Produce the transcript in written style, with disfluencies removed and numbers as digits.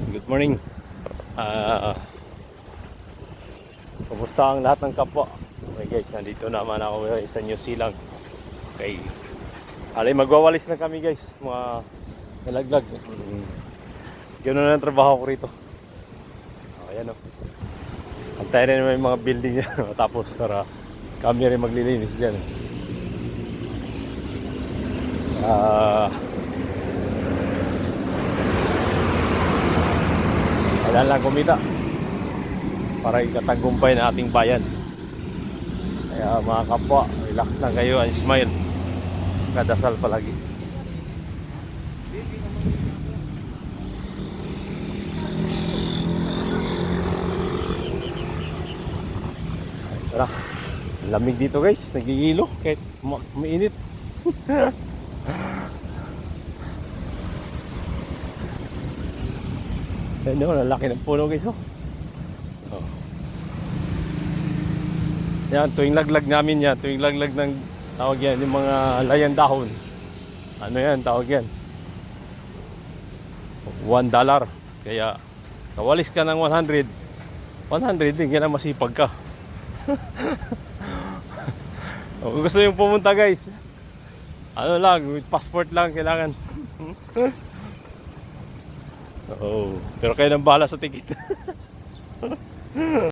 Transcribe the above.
good morning. Kumusta ang lahat ng kapwa? Okay guys, nandito naman ako sa New Zealand. Okay. Alay, magwawalis na kami guys, mga nalaglag. Ganoon na ang trabaho ko rito. Ayan o. Antayin na naman yung mga building niya. Tapos para kami rin maglilinis dyan. Kailan lang kumita para ikatagumpay na ating bayan. Kaya mga kapwa, relax lang kayo and smile. Saka dasal palagi. Tara, lamig dito guys, nagigilo kahit mainit. Ano, lalaki ng puno guys oh. Yan, tuwing laglag namin yan, tuwing laglag ng tawag yan, yung mga layang dahon. Ano yan, tawag yan? $1. Kaya, kawalis ka ng 100 din, kaya masipag ka. Kung gusto yung pumunta guys, ano lang, with passport lang kailangan. Pero kayo nang bahala sa ticket.